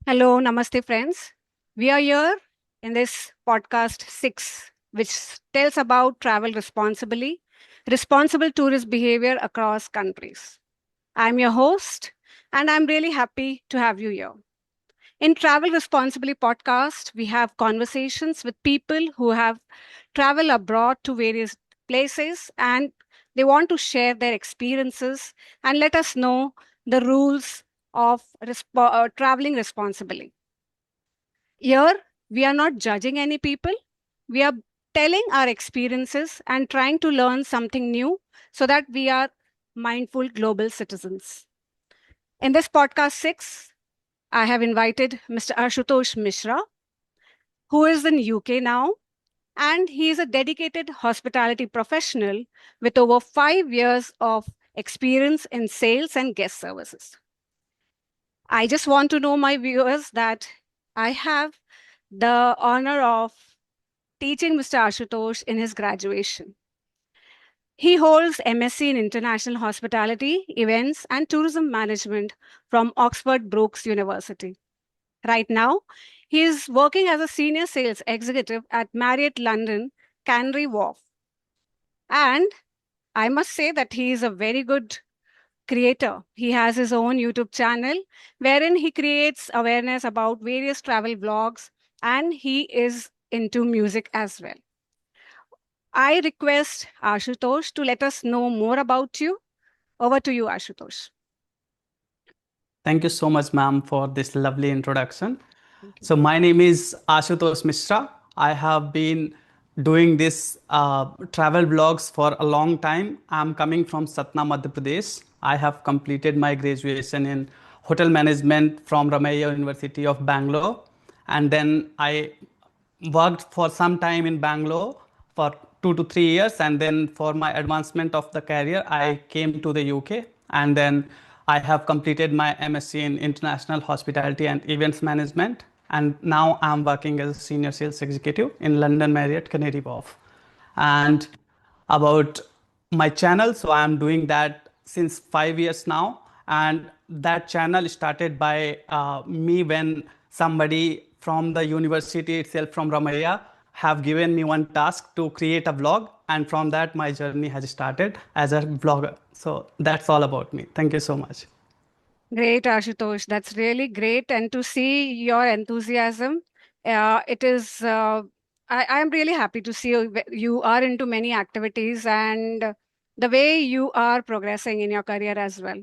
Hello, namaste, friends. We are here in this podcast 6, which tells about travel responsibly, responsible tourist behavior across countries. I'm your host, and I'm really happy to have you here. In Travel Responsibly podcast, we have conversations with people who have traveled abroad to various places and they want to share their experiences and let us know the rules of traveling responsibly. Here, we are not judging any people. We are telling our experiences and trying to learn something new so that we are mindful global citizens. In this podcast 6, I have invited Mr. Ashutosh Mishra, who is in UK now, and he is a dedicated hospitality professional with over 5 years of experience in sales and guest services. I just want to know my viewers that I have the honor of teaching Mr. Ashutosh in his graduation. He holds MSc in International Hospitality, Events, and Tourism Management from Oxford Brookes University. Right now, he is working as a senior sales executive at Marriott London, Canary Wharf. And I must say that he is a very good creator. He has his own YouTube channel wherein he creates awareness about various travel vlogs and he is into music as well. I request Ashutosh to let us know more about you. Over to you, Ashutosh. Thank you so much, ma'am, for this lovely introduction. Thank you. So, my name is Ashutosh Mishra. I have been doing this travel vlogs for a long time. I'm coming from Satna, Madhya Pradesh. I have completed my graduation in hotel management from Ramaiah University of Bangalore. And then I worked for some time in Bangalore for 2 to 3 years, and then for my advancement of the career, I came to the UK, and then I have completed my MSc in International Hospitality and Events Management, and now I'm working as a senior sales executive in London Marriott Canary Wharf. And about my channel, so I'm doing that since 5 years now, and that channel started by me when somebody from the university itself from Ramaiah have given me one task to create a vlog, and from that my journey has started as a vlogger. So that's all about me. Thank you so much. Great, Ashutosh. That's really great. And to see your enthusiasm, it is, I'm really happy to see you are into many activities and the way you are progressing in your career as well.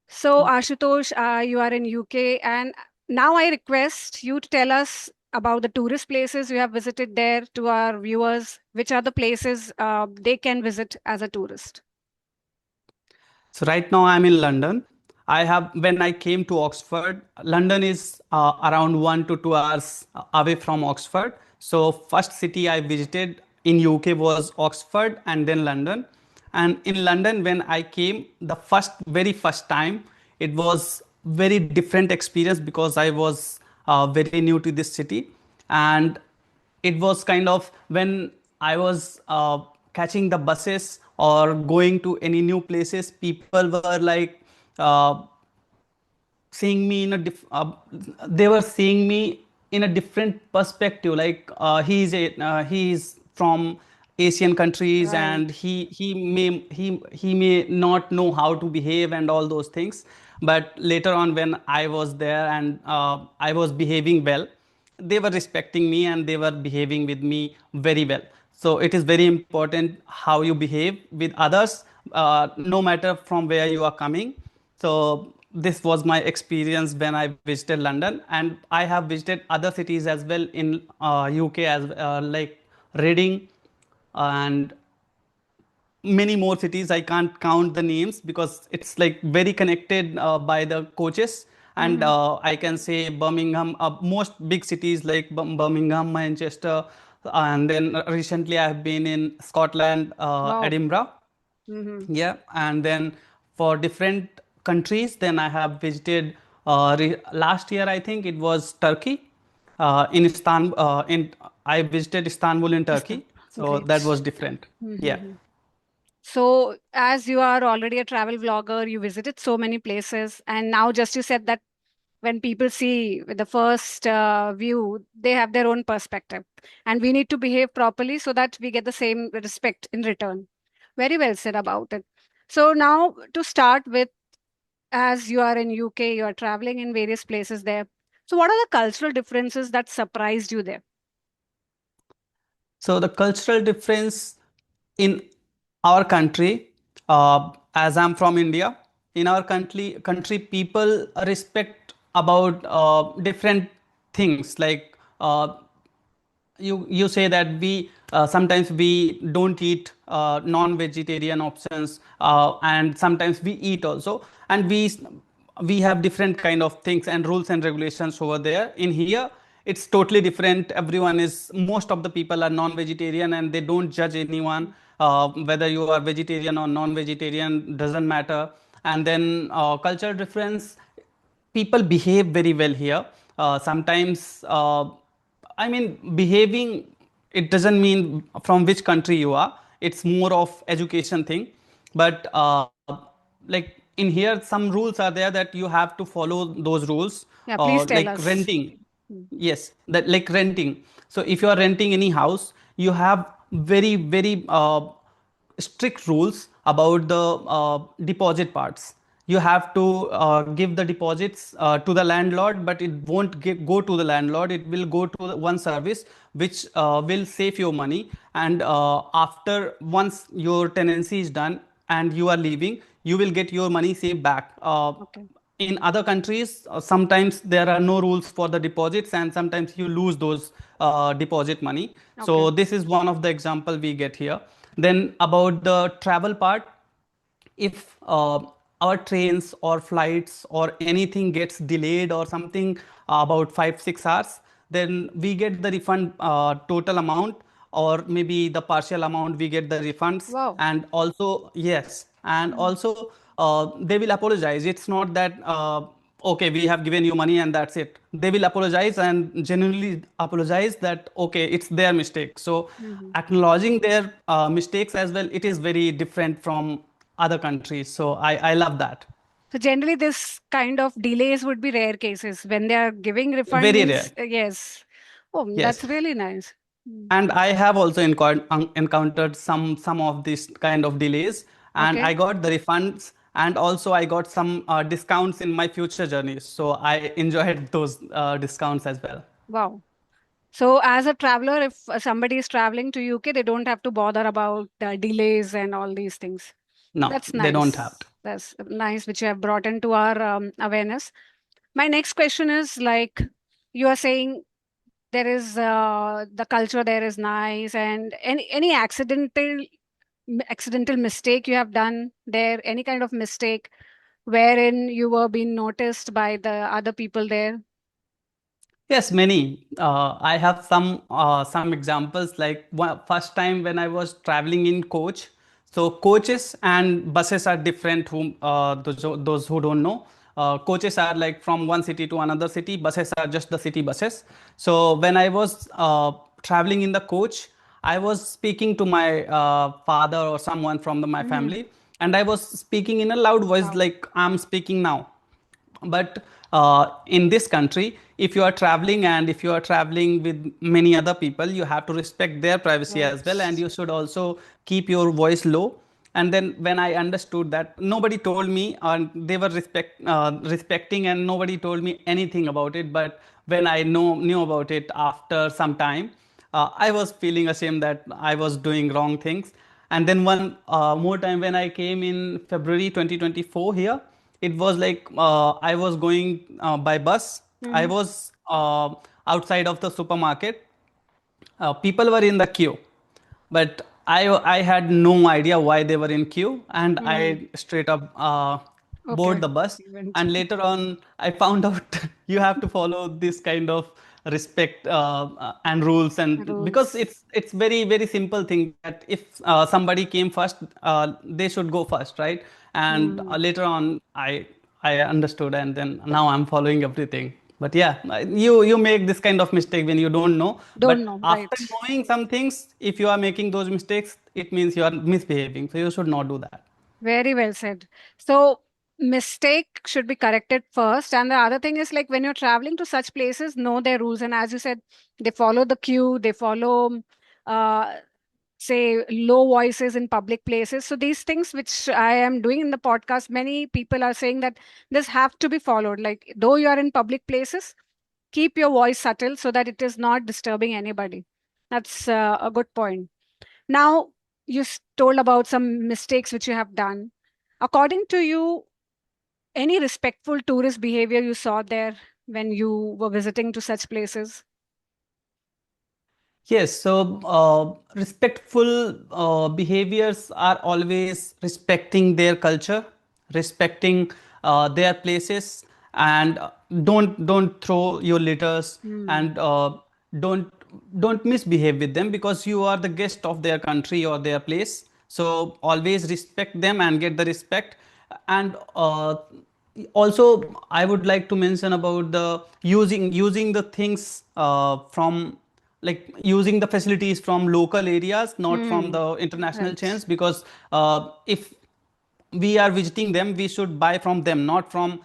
So, Ashutosh, you are in UK, and now I request you to tell us about the tourist places you have visited there to our viewers. Which are the places they can visit as a tourist? So right now I'm in London. I have when I came to Oxford, London is around 1 to 2 hours away from Oxford. So first city I visited in UK was Oxford and then London. And in London, when I came the very first time, it was very different experience because I was very new to this city, and it was kind of when I was catching the buses or going to any new places, people were like uh, seeing me in a they were seeing me in a different perspective, like he's from Asian countries, Right. and he may not know how to behave and all those things. But later on, when I was there and I was behaving well, they were respecting me and they were behaving with me very well. So it is very important how you behave with others, no matter from where you are coming. So this was my experience when I visited London, and I have visited other cities as well in UK, as like Reading and many more cities. I can't count the names because it's like very connected by the coaches. And Mm-hmm. I can say Birmingham, most big cities like Birmingham, Manchester, and then recently I have been in Scotland, Wow. Edinburgh. Mm-hmm. Yeah, and then for different countries, then I have visited. Last year, I think it was Turkey. In Istanbul, I visited Istanbul in Turkey, so that Great. was different. Yeah. Mm-hmm. So, as you are already a travel vlogger, you visited so many places, and now just you said that when people see with the first view, they have their own perspective. And we need to behave properly so that we get the same respect in return. Very well said about it. So now to start with, as you are in UK, you are traveling in various places there. So what are the cultural differences that surprised you there? So the cultural difference in our country, as I'm from India, in our country people respect about different things like you say that we sometimes we don't eat non-vegetarian options, and sometimes we eat also, and we have different kind of things and rules and regulations over there. In here it's totally different. Everyone is, most of the people are non-vegetarian, and they don't judge anyone, whether you are vegetarian or non-vegetarian doesn't matter. And then cultural difference, people behave very well here. Sometimes, I mean, behaving, it doesn't mean from which country you are. It's more of education thing. But like in here, some rules are there that you have to follow those rules. Yeah, please tell Like us. renting. Mm. Yes, that like renting. So if you are renting any house, you have very strict rules about the deposit parts. You have to give the deposits to the landlord, but it won't go to the landlord. It will go to one service which will save your money. And after once your tenancy is done and you are leaving, you will get your money saved back. Okay. In other countries, sometimes there are no rules for the deposits, and sometimes you lose those deposit money. Okay. So this is one of the example we get here. Then about the travel part, if our trains or flights or anything gets delayed or something about 5 6 hours, then we get the refund total amount, or maybe the partial amount we get the refunds. Wow. And also, yes, and Mm. also they will apologize. It's not that okay, we have given you money and that's it. They will apologize and genuinely apologize that okay, it's their mistake. So Mhm. acknowledging their mistakes as well, it is very different from other countries. So I love that. So generally, this kind of delays would be rare cases. When they are giving refund Very rare. means yes. Oh, Yes. that's really nice. Mm. And I have also encountered some of this kind of delays, and Okay. I got the refunds, and also I got some discounts in my future journeys. So I enjoyed those discounts as well. Wow. So as a traveler, if somebody is traveling to UK, they don't have to bother about delays and all these things. No, That's they don't have nice. to. That's nice, which you have brought into our awareness. My next question is like you are saying there is the culture there is nice, and any accidental mistake you have done there, any kind of mistake wherein you were being noticed by the other people there. Yes, many. I have some examples. Like first time when I was traveling in coach. So coaches and buses are different. Whom those who don't know, coaches are like from one city to another city. Buses are just the city buses. So when I was traveling in the coach, I was speaking to my father or someone from my Hmm. family, and I was speaking in a loud voice Wow. like I'm speaking now. But in this country, if you are traveling and if you are traveling with many other people, you have to respect their privacy Right. as well, and you should also keep your voice low. And then when I understood that, nobody told me, and they were respecting, and nobody told me anything about it. But when I knew about it after some time, I was feeling ashamed that I was doing wrong things. And then one more time when I came in February 2024 here, it was like I was going by bus. I Hmm. was outside of the supermarket. People were in the queue, but I had no idea why they were in queue, and Hmm. I straight up board Okay. the bus. Event. And later on, I found out you have to follow this kind of respect and rules, and because Rules. it's very simple thing that if somebody came first, they should go first, right? And Hmm. later on, I understood, and then now I'm following everything. But yeah, you make this kind of mistake when you don't know. Don't But know, after right? knowing some things, if you are making those mistakes, it means you are misbehaving. So you should not do that. Very well said. So mistake should be corrected first. And the other thing is, like, when you're traveling to such places, know their rules. And as you said, they follow the queue, they follow, uh, say, low voices in public places. So these things which I am doing in the podcast, many people are saying that this have to be followed. Like, though you are in public places, keep your voice subtle so that it is not disturbing anybody. That's a good point. Now, you told about some mistakes which you have done. According to you, any respectful tourist behavior you saw there when you were visiting to such places? Yes, so respectful behaviors are always respecting their culture, respecting their places, and don't throw your litters, Hmm. and don't don't misbehave with them, because you are the guest of their country or their place. So always respect them and get the respect. And also, I would like to mention about the using the things from, like, using the facilities from local areas, not from Hmm. the international Right. chains, because if we are visiting them, we should buy from them, not from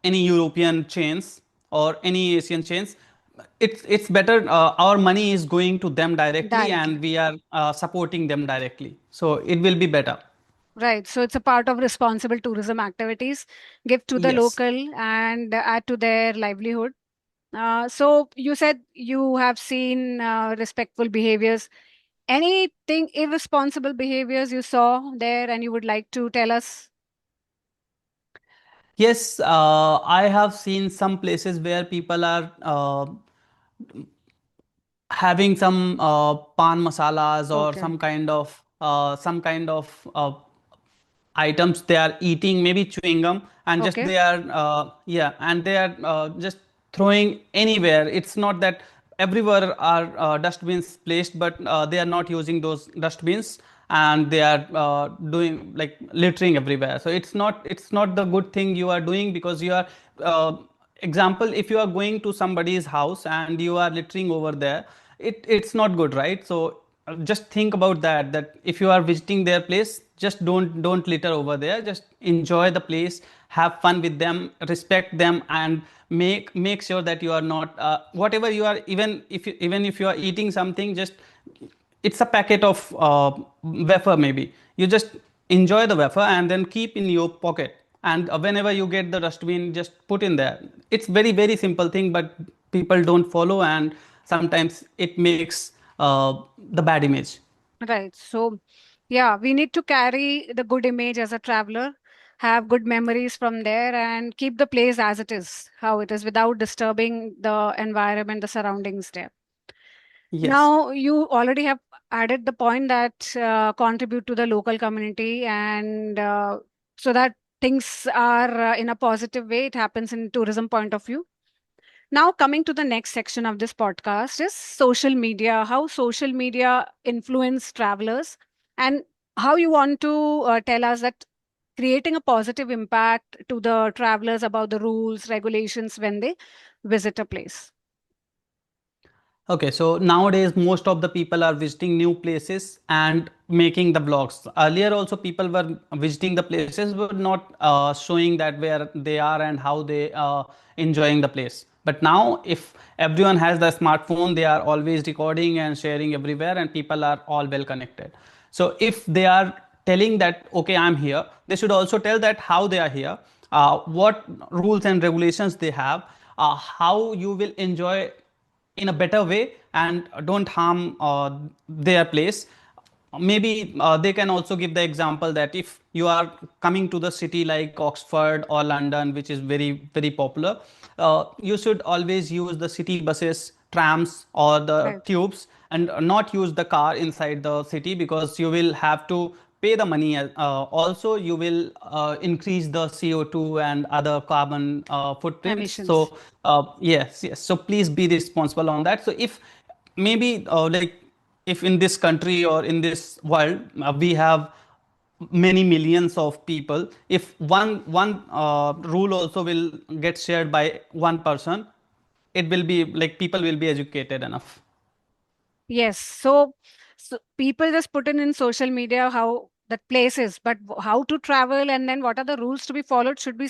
any European chains or any Asian chains. It's better, our money is going to them directly, Directly. and we are supporting them directly, so it will be better. Right. So it's a part of responsible tourism activities. Give to the Yes. local and add to their livelihood. So you said you have seen respectful behaviors. Anything irresponsible behaviors you saw there and you would like to tell us? Yes, I have seen some places where people are having some pan masalas, or Okay. some kind of items they are eating, maybe chewing gum, and just Okay. they are yeah, and they are just throwing anywhere. It's not that everywhere are dustbins placed, but they are not using those dustbins, and they are doing like littering everywhere. So it's not the good thing you are doing, because you are example, if you are going to somebody's house and you are littering over there, it's not good, right? So just think about that if you are visiting their place, just don't litter over there. Just enjoy the place, have fun with them, respect them, and make sure that you are not whatever you are, even if you are eating something, just it's a packet of wafer, maybe you just enjoy the wafer and then keep in your pocket, and whenever you get the dustbin, just put in there. It's very very simple thing, but people don't follow, and sometimes it makes the bad image. Right. So, yeah, we need to carry the good image as a traveler, have good memories from there, and keep the place as it is, how it is, without disturbing the environment, the surroundings there. Yes. Now, you already have added the point that contribute to the local community, and so that things are in a positive way. It happens in tourism point of view. Now, coming to the next section of this podcast is social media, how social media influence travelers, and how you want to tell us that creating a positive impact to the travelers about the rules, regulations when they visit a place. Okay, so nowadays most of the people are visiting new places and making the vlogs. Earlier also people were visiting the places but not showing that where they are and how they enjoying the place. But now if everyone has the smartphone, they are always recording and sharing everywhere, and people are all well connected. So if they are telling that okay, I'm here, they should also tell that how they are here, what rules and regulations they have, how you will enjoy in a better way, and don't harm their place. Maybe they can also give the example that if you are coming to the city like Oxford or London, which is very very popular, you should always use the city buses, trams, or the Right. tubes, and not use the car inside the city, because you will have to pay the money. Also you will increase the CO2 and other carbon footprints. Emissions. So yes, yes, so please be responsible on that. So if maybe if in this country or in this world we have many millions of people, if one rule also will get shared by one person, it will be like people will be educated enough. Yes. So people just put in social media how that places, but how to travel and then what are the rules to be followed should be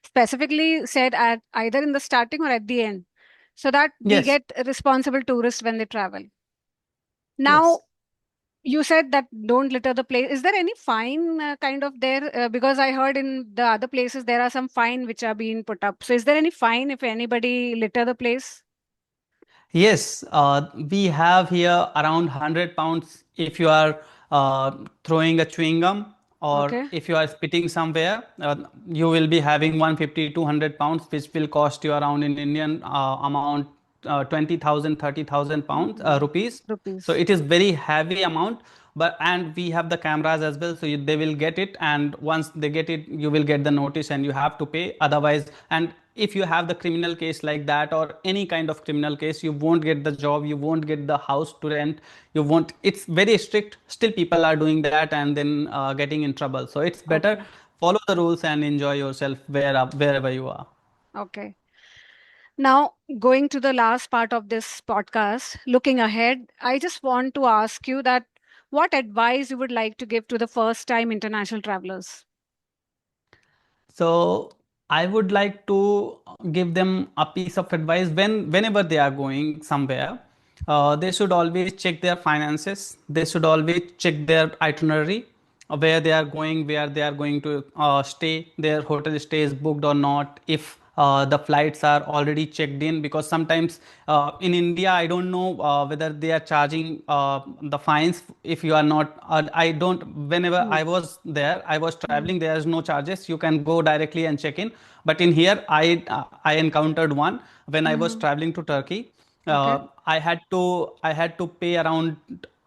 specifically said at either in the starting or at the end, so that we Yes, get responsible tourists when they travel. yes. Now, you said that don't litter the place. Is there any fine kind of there? Because I heard in the other places there are some fine which are being put up. So is there any fine if anybody litter the place? Yes, we have here around 100 pounds if you are throwing a chewing gum, or Okay. if you are spitting somewhere, you will be having 150 to 100 pounds, which will cost you around in Indian amount 20,000, 30,000 pounds Mm, rupees. So rupees. it is very heavy amount, but and we have the cameras as well, so they will get it, and once they get it, you will get the notice and you have to pay. Otherwise, and if you have the criminal case like that or any kind of criminal case, you won't get the job, you won't get the house to rent, you won't. It's very strict. Still, people are doing that and then getting in trouble. So it's better Okay. follow the rules and enjoy yourself wherever you are. Okay. Now, going to the last part of this podcast, looking ahead, I just want to ask you that what advice you would like to give to the first time international travelers? So I would like to give them a piece of advice whenever they are going somewhere. They should always check their finances. They should always check their itinerary, where they are going, where they are going to stay, their hotel stay is booked or not, if the flights are already checked in. Because sometimes in India, I don't know whether they are charging the fines if you are not. I don't. Whenever Hmm. I was there, I was Hmm. traveling. There is no charges. You can go directly and check in. But in here, I encountered one when I was Hmm. traveling to Turkey. Okay. I had to pay around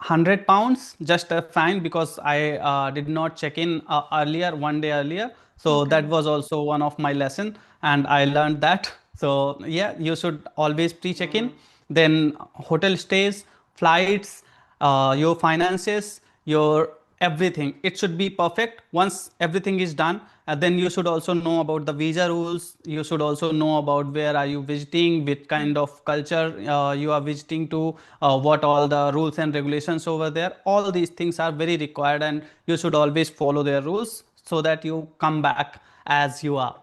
£100 just a fine because I did not check in earlier, one day earlier. So Okay. that was also one of my lesson, and I learned that. So yeah, you should always pre-check in. Then hotel stays, flights, your finances, your everything. It should be perfect. Once everything is done, then you should also know about the visa rules. You should also know about where are you visiting, which kind of culture you are visiting to, what all the rules and regulations over there. All these things are very required, and you should always follow their rules so that you come back as you are.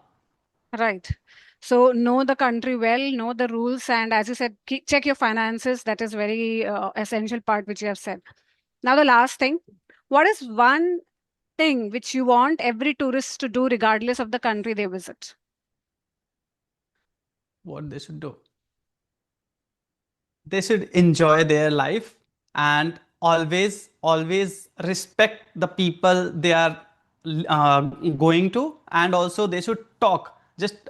Right. So know the country well, know the rules, and as you said, check your finances. That is very essential part which you have said. Now, the last thing, what is one thing which you want every tourist to do regardless of the country they visit? What they should do? They should enjoy their life and always respect the people they are going to, and also they should talk. Just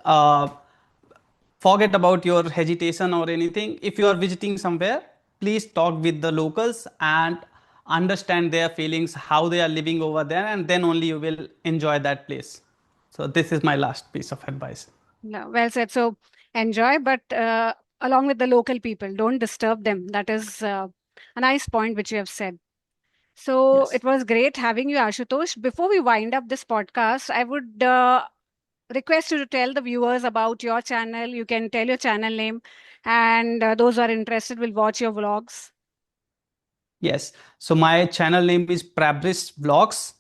forget about your hesitation or anything. If you are visiting somewhere, please talk with the locals and understand their feelings, how they are living over there, and then only you will enjoy that place. So this is my last piece of advice. No, well said. So enjoy, but along with the local people, don't disturb them. That is a nice point which you have said. So Yes. it was great having you, Ashutosh. Before we wind up this podcast, I would request you to tell the viewers about your channel. You can tell your channel name, and those who are interested will watch your vlogs. Yes. So my channel name is Prabris Vlogs,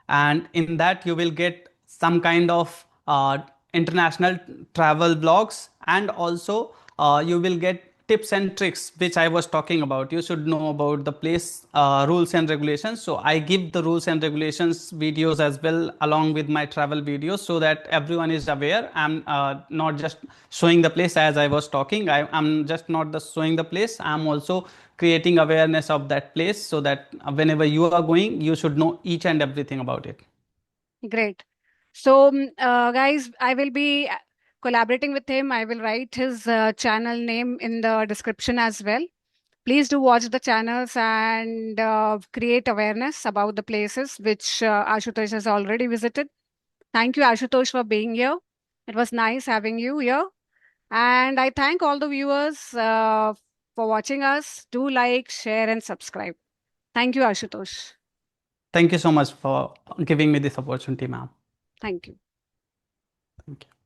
and in that you will get some kind of international travel vlogs, and also you will get tips and tricks which I was talking about. You should know about the place rules and regulations. So I give the rules and regulations videos as well along with my travel videos so that everyone is aware. I'm not just showing the place as I was talking. I'm just not the showing the place. I'm also creating awareness of that place so that whenever you are going, you should know each and everything about it. Great. So, guys, I will be collaborating with him. I will write his channel name in the description as well. Please do watch the channels and create awareness about the places which Ashutosh has already visited. Thank you, Ashutosh, for being here. It was nice having you here. And I thank all the viewers for watching us. Do like, share, and subscribe. Thank you, Ashutosh. Thank you so much for giving me this opportunity, ma'am. Thank you. Thank you.